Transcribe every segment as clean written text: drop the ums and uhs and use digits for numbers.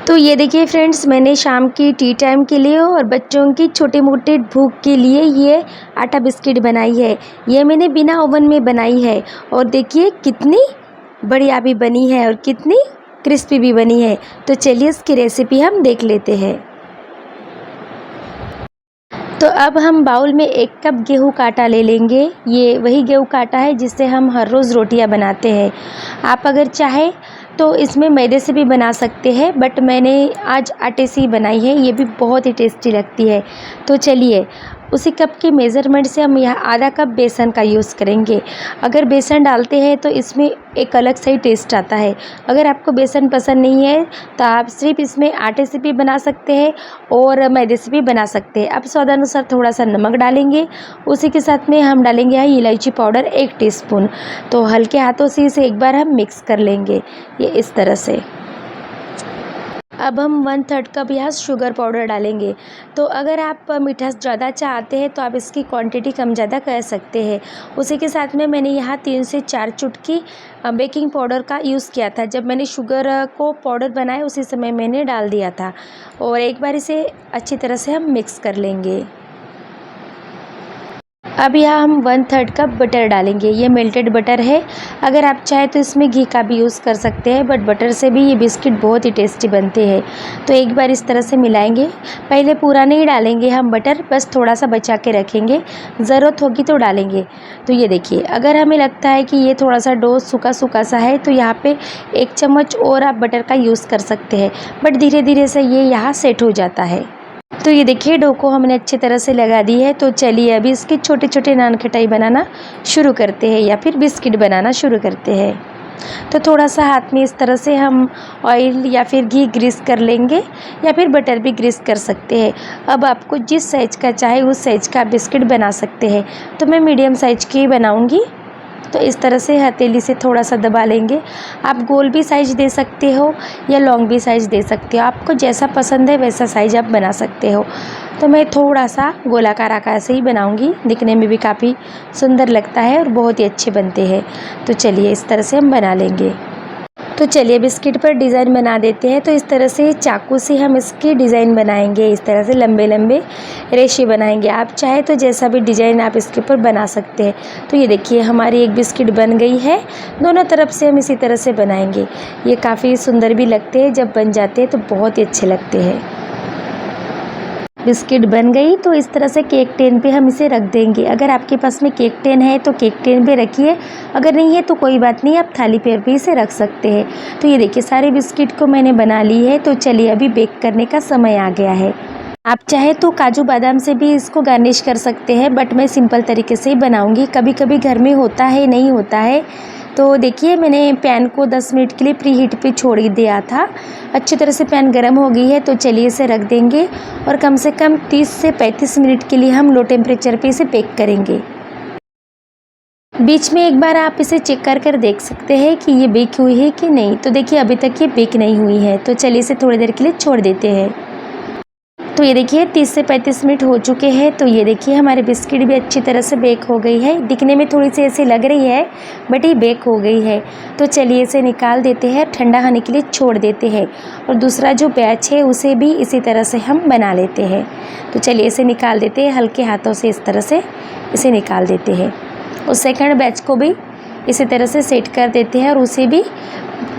तो ये देखिए फ्रेंड्स, मैंने शाम की टी टाइम के लिए और बच्चों की छोटे मोटे भूख के लिए ये आटा बिस्किट बनाई है। ये मैंने बिना ओवन में बनाई है और देखिए कितनी बढ़िया भी बनी है और कितनी क्रिस्पी भी बनी है। तो चलिए इसकी रेसिपी हम देख लेते हैं। तो अब हम बाउल में 1 कप गेहूं का आटा ले लेंगे। ये वही गेहूं का आटा है जिससे हम हर रोज़ रोटियां बनाते हैं। आप अगर चाहें तो इसमें मैदे से भी बना सकते हैं, बट मैंने आज आटे से ही बनाई है। ये भी बहुत ही टेस्टी लगती है। तो चलिए उसी कप के मेज़रमेंट से हम यहाँ आधा कप बेसन का यूज़ करेंगे। अगर बेसन डालते हैं तो इसमें एक अलग सा ही टेस्ट आता है। अगर आपको बेसन पसंद नहीं है तो आप सिर्फ इसमें आटे से भी बना सकते हैं और मैदे से भी बना सकते हैं। अब स्वादानुसार थोड़ा सा नमक डालेंगे। उसी के साथ में हम डालेंगे यहाँ इलायची पाउडर 1 टीस्पून। तो हल्के हाथों से इसे एक बार हम मिक्स कर लेंगे, ये इस तरह से। अब हम 1/3 कप यहाँ शुगर पाउडर डालेंगे। तो अगर आप मीठा ज़्यादा चाहते हैं तो आप इसकी क्वांटिटी कम ज़्यादा कर सकते हैं। उसी के साथ में मैंने यहाँ 3 से 4 चुटकी बेकिंग पाउडर का यूज़ किया था। जब मैंने शुगर को पाउडर बनाया उसी समय मैंने डाल दिया था। और एक बार इसे अच्छी तरह से हम मिक्स कर लेंगे। अब यहाँ हम 1/3 कप बटर डालेंगे। ये मेल्टेड बटर है। अगर आप चाहें तो इसमें घी का भी यूज़ कर सकते हैं, बट बटर से भी ये बिस्किट बहुत ही टेस्टी बनते हैं। तो एक बार इस तरह से मिलाएंगे। पहले पूरा नहीं डालेंगे हम बटर, बस थोड़ा सा बचा के रखेंगे, ज़रूरत होगी तो डालेंगे। तो ये देखिए, अगर हमें लगता है कि ये थोड़ा सा डो सूखा सूखा सा है तो यहाँ पे 1 चम्मच और आप बटर का यूज़ कर सकते हैं, बट धीरे धीरे से ये यहाँ सेट हो जाता है। तो ये देखिए डो को हमने अच्छी तरह से लगा दी है। तो चलिए अभी इसके छोटे छोटे नान खटाई बनाना शुरू करते हैं या फिर बिस्किट बनाना शुरू करते हैं। तो थोड़ा सा हाथ में इस तरह से हम ऑयल या फिर घी ग्रीस कर लेंगे या फिर बटर भी ग्रीस कर सकते हैं। अब आपको जिस साइज़ का चाहे उस साइज़ का बिस्किट बना सकते हैं। तो मैं मीडियम साइज़ की बनाऊँगी। तो इस तरह से हथेली से थोड़ा सा दबा लेंगे। आप गोल भी साइज़ दे सकते हो या लॉन्ग भी साइज़ दे सकते हो, आपको जैसा पसंद है वैसा साइज़ आप बना सकते हो। तो मैं थोड़ा सा गोलाकार आकार से ही बनाऊंगी, दिखने में भी काफ़ी सुंदर लगता है और बहुत ही अच्छे बनते हैं। तो चलिए इस तरह से हम बना लेंगे। तो चलिए बिस्किट पर डिज़ाइन बना देते हैं। तो इस तरह से चाकू से हम इसकी डिज़ाइन बनाएंगे, इस तरह से लंबे लंबे रेशे बनाएंगे। आप चाहे तो जैसा भी डिज़ाइन आप इसके ऊपर बना सकते हैं। तो ये देखिए हमारी एक बिस्किट बन गई है। दोनों तरफ से हम इसी तरह से बनाएंगे। ये काफ़ी सुंदर भी लगते हैं, जब बन जाते हैं तो बहुत ही अच्छे लगते हैं। बिस्किट बन गई। तो इस तरह से केक टेन पे हम इसे रख देंगे। अगर आपके पास में केक टेन है तो केक टेन पे रखिए, अगर नहीं है तो कोई बात नहीं, आप थाली पर भी इसे रख सकते हैं। तो ये देखिए सारे बिस्किट को मैंने बना ली है। तो चलिए अभी बेक करने का समय आ गया है। आप चाहे तो काजू बादाम से भी इसको गार्निश कर सकते हैं, बट मैं सिंपल तरीके से ही बनाऊंगी। कभी कभी घर में होता है, नहीं होता है। तो देखिए मैंने पैन को 10 मिनट के लिए प्री हीट पे छोड़ दिया था। अच्छी तरह से पैन गर्म हो गई है। तो चलिए इसे रख देंगे और कम से कम 30 से 35 मिनट के लिए हम लो टेम्परेचर पे इसे बेक करेंगे। बीच में एक बार आप इसे चेक कर देख सकते हैं कि ये बेक हुई है कि नहीं। तो देखिए अभी तक ये बेक नहीं हुई है। तो चलिए इसे थोड़ी देर के लिए छोड़ देते हैं। तो ये देखिए 30 से 35 मिनट हो चुके हैं। तो ये देखिए हमारे बिस्किट भी अच्छी तरह से बेक हो गई है। दिखने में थोड़ी सी ऐसी लग रही है, बट ये बेक हो गई है। तो चलिए इसे निकाल देते हैं, ठंडा होने के लिए छोड़ देते हैं। और दूसरा जो बैच है उसे भी इसी तरह से हम बना लेते हैं। तो चलिए इसे निकाल देते हैं, हल्के हाथों से इस तरह से इसे निकाल देते हैं। और सेकंड बैच को भी इसी तरह से सेट कर देते हैं और उसे भी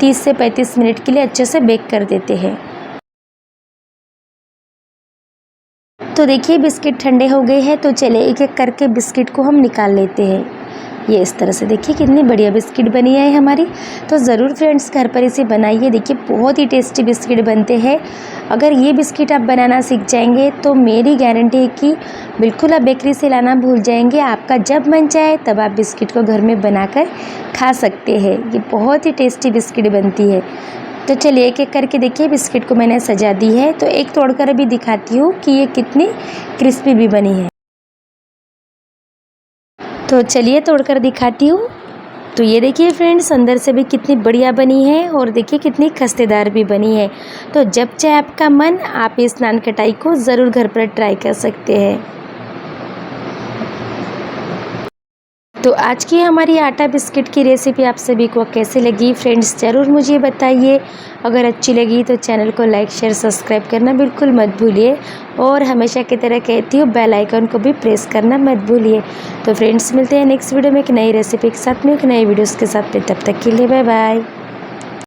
30 से 35 मिनट के लिए अच्छे से बेक कर देते हैं। तो देखिए बिस्किट ठंडे हो गए हैं। तो चले एक एक करके बिस्किट को हम निकाल लेते हैं। ये इस तरह से देखिए कितनी बढ़िया बिस्किट बनी है हमारी। तो ज़रूर फ्रेंड्स घर पर इसे बनाइए, देखिए बहुत ही टेस्टी बिस्किट बनते हैं। अगर ये बिस्किट आप बनाना सीख जाएंगे तो मेरी गारंटी है कि बिल्कुल आप बेकरी से लाना भूल जाएंगे। आपका जब मन चाहे तब आप बिस्किट को घर में बनाकर खा सकते हैं। ये बहुत ही टेस्टी बिस्किट बनती है। तो चलिए एक एक करके देखिए बिस्किट को मैंने सजा दी है। तो एक तोड़कर अभी दिखाती हूँ कि ये कितनी क्रिस्पी भी बनी है। तो चलिए तोड़कर दिखाती हूँ। तो ये देखिए फ्रेंड्स अंदर से भी कितनी बढ़िया बनी है और देखिए कितनी खस्तेदार भी बनी है। तो जब चाहे आपका मन, आप इस नान खटाई को ज़रूर घर पर ट्राई कर सकते हैं। तो आज की हमारी आटा बिस्किट की रेसिपी आप सभी को कैसी लगी फ्रेंड्स, ज़रूर मुझे बताइए। अगर अच्छी लगी तो चैनल को लाइक शेयर सब्सक्राइब करना बिल्कुल मत भूलिए और हमेशा की तरह कहती हूँ बेल आइकन को भी प्रेस करना मत भूलिए। तो फ्रेंड्स मिलते हैं नेक्स्ट वीडियो में एक नई रेसिपी के साथ में, एक नई वीडियोज़ के साथ में। तब तक के लिए बाय बाय।